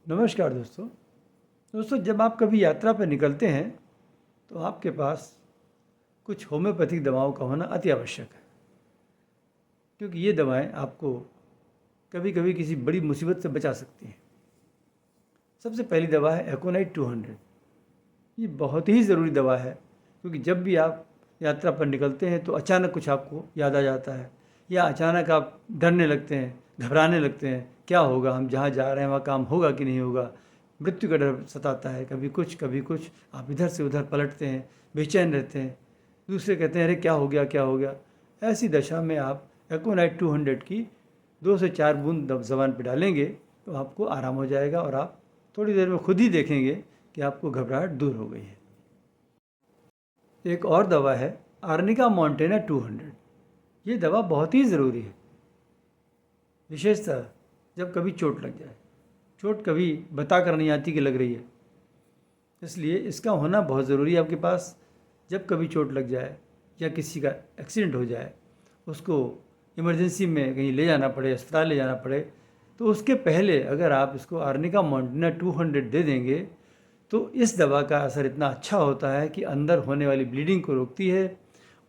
नमस्कार दोस्तों, जब आप कभी यात्रा पर निकलते हैं तो आपके पास कुछ होम्योपैथिक दवाओं का होना अति आवश्यक है, क्योंकि ये दवाएं आपको कभी कभी किसी बड़ी मुसीबत से बचा सकती हैं। सबसे पहली दवा है एकोनाइट 200। ये बहुत ही ज़रूरी दवा है, क्योंकि जब भी आप यात्रा पर निकलते हैं तो अचानक कुछ आपको याद आ जाता है, या अचानक आप डरने लगते हैं, घबराने लगते हैं, क्या होगा, हम जहाँ जा रहे हैं वहाँ काम होगा कि नहीं होगा, मृत्यु का डर सताता है। कभी कुछ आप इधर से उधर पलटते हैं, बेचैन रहते हैं, दूसरे कहते हैं अरे क्या हो गया क्या हो गया। ऐसी दशा में आप एकोनाइट 200 की 2 से 4 बूंद ज़बान पर डालेंगे तो आपको आराम हो जाएगा, और आप थोड़ी देर में खुद ही देखेंगे कि आपको घबराहट दूर हो गई है। एक और दवा है आर्निका मॉन्टेना 200। ये दवा बहुत ही ज़रूरी है, विशेषतः जब कभी चोट लग जाए। चोट कभी बता कर नहीं आती कि लग रही है, इसलिए इसका होना बहुत ज़रूरी है आपके पास। जब कभी चोट लग जाए या किसी का एक्सीडेंट हो जाए, उसको इमरजेंसी में कहीं ले जाना पड़े, अस्पताल ले जाना पड़े, तो उसके पहले अगर आप इसको आर्निका मॉन्टेना 200 दे देंगे तो इस दवा का असर इतना अच्छा होता है कि अंदर होने वाली ब्लीडिंग को रोकती है,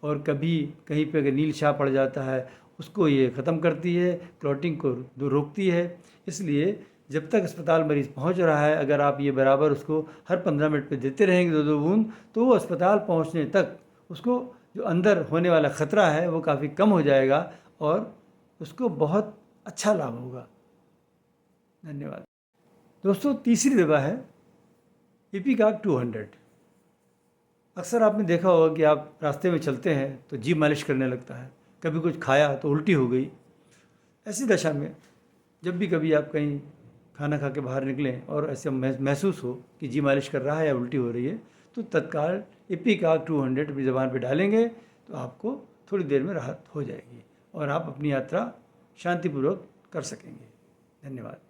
और कभी कहीं पे अगर नील छाप पड़ जाता है उसको ये ख़त्म करती है, क्लॉटिंग को रोकती है। इसलिए जब तक अस्पताल मरीज़ पहुंच रहा है, अगर आप ये बराबर उसको हर 15 मिनट पे देते रहेंगे 2-2 बूंद, तो वो अस्पताल पहुंचने तक उसको जो अंदर होने वाला ख़तरा है वो काफ़ी कम हो जाएगा, और उसको बहुत अच्छा लाभ होगा। धन्यवाद दोस्तों। तीसरी दवा है इपिकाक 200। अक्सर आपने देखा होगा कि आप रास्ते में चलते हैं तो जी मालिश करने लगता है, कभी कुछ खाया तो उल्टी हो गई। ऐसी दशा में जब भी कभी आप कहीं खाना खा के बाहर निकलें और ऐसे महसूस हो कि जी मालिश कर रहा है या उल्टी हो रही है, तो तत्काल इपिकाक 200 अपनी ज़बान पर डालेंगे तो आपको थोड़ी देर में राहत हो जाएगी, और आप अपनी यात्रा शांतिपूर्वक कर सकेंगे। धन्यवाद।